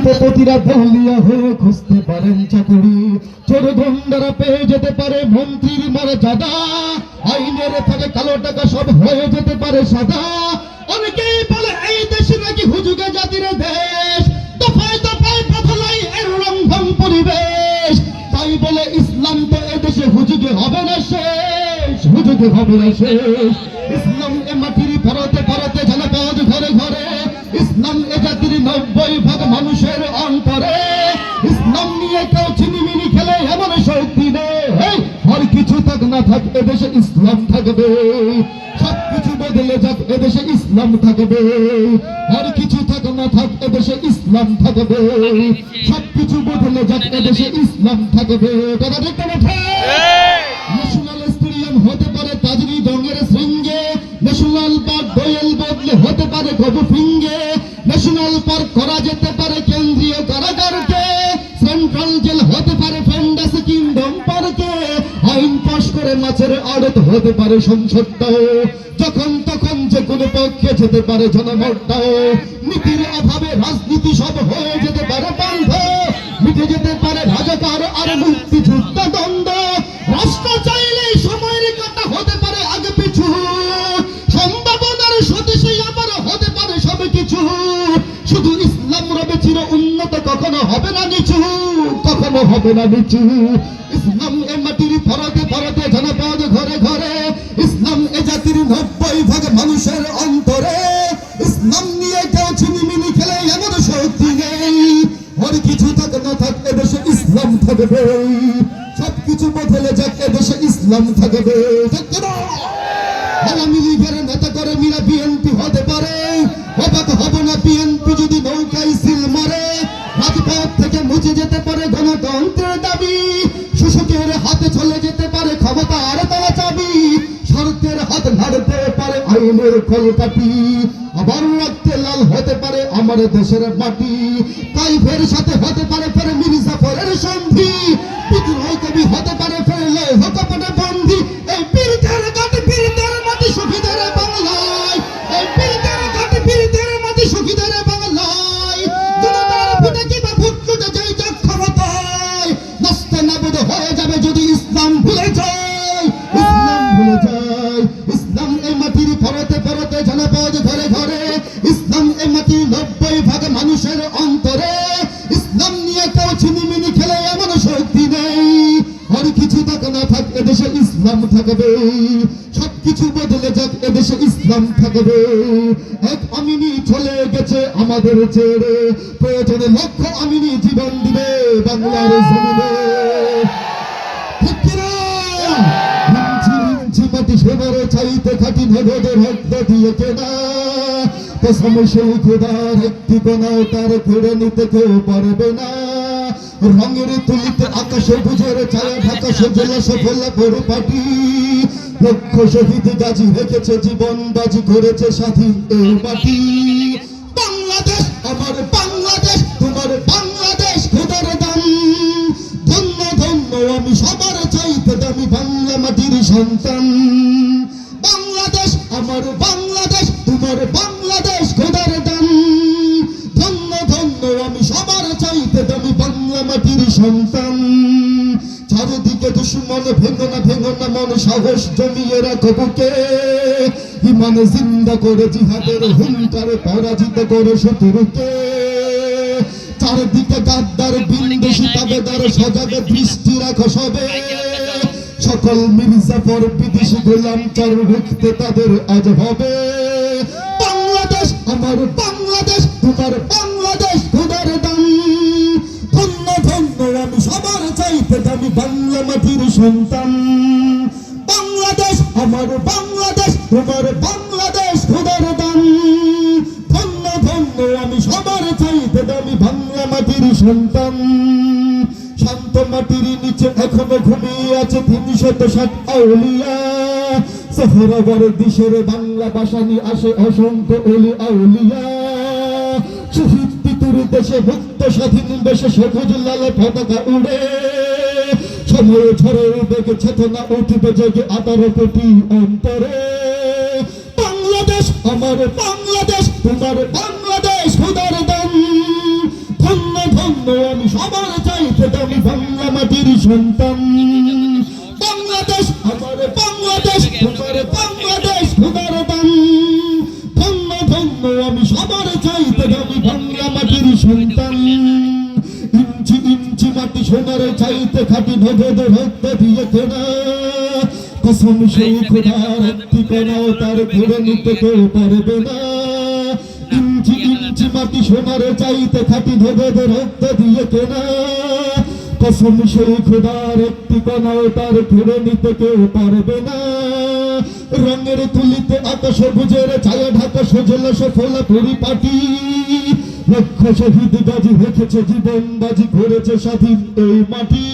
শিল্পপতিরা দেউলিয়া হয়ে খুঁজতে পারেন চাকরি, চোর গুন্ডারা পেয়ে যেতে পারে মন্ত্রীর মর্যাদা, আইনের ফাঁকে কালো টাকা সব হয়ে যেতে পারে সাদা। অনেকেই বলে এই দেশ নাকি হুজুগে জাতির দেশ, দফায় দফায় বদলাই এর রংভং পরিবেশ। তাই বলে ইসলাম তো এদেশে হুজুগে হবে না শেষ, হুজুগে হবে না শেষ। ইসলাম এ মাটির পরতে পরতে জনপদ ঘরে ঘরে, ইসলাম এ জাতির 90% মানুষের অন্তরে। ইসলাম নিয়ে কেউ চিনিমিনি খেলে এমন শক্তি নেই, আর কিছু থাক না থাক এদেশে ইসলাম থাকবে, সবকিছু বদলে যাক এদেশে ইসলাম থাকবে, আর কিছু থাক না থাক এদেশে ইসলাম থাকবে, সবকিছু বদলে যাক এদেশে ইসলাম থাকবে। কথা ঠিক না? ন্যাশনাল স্টেডিয়াম হতে পারে তাজরি রঙের শৃঙ্গে, ন্যাশনাল পার্ক দোয়েল বদলে হতে পারে কবু ফিঙ্গে, ন্যাশনাল পার্ক করা যেতে পারে কেন্দ্রীয় কারাগারকে, সেন্ট্রাল জেল হতে পারে ফেন্ডাস কিংডম পার্কে, আইন পাশ করে মাছের আড়ত হতে পারে সংসদটাও, যখন তখন যে কোনো পক্ষে যেতে পারে জনমতটাও। নীতির অভাবে রাজনীতি সব হয়ে যেতে পারে বন্ধ, মিটে যেতে পারে রাজাকার আর মুক্তিযোদ্ধা দ্বন্দ্ব। রাষ্ট্র চাইলে সময়ের কাটা হতে পারে আগে পিছু, সম্ভাবনার স্বদেশে আবার হতে পারে সব কিছু। শুধু ইসলাম রবে চির উন্নত, কখনো হবে না নিচু, কখনো হবে না নিচু। ইসলাম এ মাটির পরতে পরতে জনপদ ঘরে ঘরে, ইসলাম এ জাতির 90% মানুষের অন্তরে। ইসলাম নিয়ে কেউ ছিনিমিনি খেলে এমন শক্তি নেই, আর কিছু থাক না থাক এদেশে ইসলাম থাকবে, সবকিছু বদলে যাক এদেশে ইসলাম থাকবে। আওয়ামী লীগের নেতা করে মিরা বিএনপি হতে পারে, অবাক হব না বিএনপি যদি নৌকায় সিল মারে। রাজপথ থেকে মুছে যেতে পারে গণতন্ত্রের দাবি, শোষকের হাতে চলে যেতে পারে ক্ষমতার তালা চাবি, শর্তের হাত নাড়তে পারে আইনের কলকাঠি, আবার রক্তে লাল হতে পারে আমার দেশের মাটি। তাইফের সাথে হতে পারে ফের মির্জাফরের সন্ধি, বিদ্রোহ কবি হতে পারে ফের লৌহ কপটে বন্দী। এই পীরদের ঘাট পীরদের মাটি শহীদের বাংলায়, এই পীরদের ঘাট পীরদের মাটি শহীদের বাংলায়। জনতার ভোটে কিবা ভোট লুটে যাই যাক ক্ষমতায়, নাস্তে নাবুদ হয়ে যাবে যদি ইসলাম ভুলে যায়, ইসলাম ভুলে যায়। ইসলাম এই মাটির পরতে পরতে জনপদ ঘরে ঘরে, ইসলাম এই মাটির 90% মানুষের অন্তরে। ইসলাম নিয়ে কেউ ছিনিমিনি খেলে এমন শক্তি নেই, আর কিছু থাক না থাক এদেশে ইসলাম থাকবে, সবকিছু বদলে যাক এদেশে ইসলাম থাকবে। এক আমিনী চলে গেছে আমাদের ছেড়ে, প্রয়োজনে লক্ষ আমিনী জীবন দিবে বাংলার জমিনে। ঠিক কিনা? ইঞ্চি ইঞ্চি মাটি সোনার চাইতে খাটি নগদের রক্ত দিয়ে কেনা, কসম সেই খোদার একটি কোনাও তার কেড়ে নিতে কেউ পারবে না। রঙের তুলিতে আকাশে বুঝের ছায়া ঢাকা সজলা সফলা পরিপাটি, লক্ষ শহীদ গাজী রেখেছে জীবন বাজি করেছে স্বাধীন এই মাটি। বাংলাদেশ আমার বাংলাদেশ, তোমার বাংলাদেশ খোদার দান, ধন্য ধন্য আমি সবার চাইতে দামি বাংলা মাটির সন্তান। বাংলাদেশ আমার বাংলাদেশ, তোমার বাংলাদেশ খোদার দান, ধন্য ধন্য আমি সবার চাইতে দামি বাংলা মাটির সন্তান। চারিদিকে দুশ্মন ভেঙো না মন, সাহস জমিয়ে রাখো বুকে, ইমান জিন্দা করে জিহাদের হুঙ্কার পরাজিত করে শত্রুকে। চারিদিকে গাদ্দার বিন্দেশি তাবেদার, সজাগে দৃষ্টি রাখো সবে, সকল মির্জাফর বিদেশি গোলাম চার রুখতে তাদের আজ হবে। বাংলাদেশ আমার বাংলাদেশ, তোমার বাংলাদেশ খোদার দান, ধন্য ধন্য আমি সবার চাইতে দামি বাংলা মাটির সন্তান। বাংলাদেশ আমার বাংলাদেশ, তোমার বাংলাদেশ খোদার দান, ধন্য ধন্য আমি সবার চাইতে দামি বাংলা মাটির সন্তান। শান্ত মাটির নিচে এখনো ঘুমিয়ে আছে 360 আউলিয়া, সহরাবার দিশের বাংলা ভাষানি আসে অসংখ্য ওলি আউলিয়া। শহীদ পিতুর দেশে মুক্ত স্বাধীন দেশে সবুজ লাল পতাকা উড়ে, সময় ঝড়ে বেগে চেতনা উঠবে জেগে 18 কোটি অন্তরে। বাংলাদেশ আমার বাংলাদেশ, তোমার বাংলাদেশ খোদার দান, ধন্য ধন্য আমি সবার চাইতে দামি বাংলা মাটির সন্তান। বাংলাদেশ আমার বাংলাদেশ, তোমার বাংলাদেশ খোদার দান। ধন্য ধন্য আমি সবার চাইতে দামি বাংলা মাটির সন্তান। ইঞ্চি ইঞ্চি মাটি সোনার চাইতে খাটি নগদ রক্ত দিয়ে কেনা। কসম সেই খোদার একটি কণাও তার ঘুরে নিতে কেউ পারবে না। ইঞ্চি ইঞ্চি মাটি সোনার চাইতে খাটি নগদ রক্ত দিয়ে কেনা। কসম সেই খোদার একটি কণাও তার ঘুরে নিতে কেউ পারবে না। রঙের তুলিতে আকাশ সবুজের ছায়া ঢাকা সজল সফলা পরিপাটি। লক্ষ শহীদ গাজী রেখেছে জীবন বাজি করেছে স্বাধীন এই মাটি।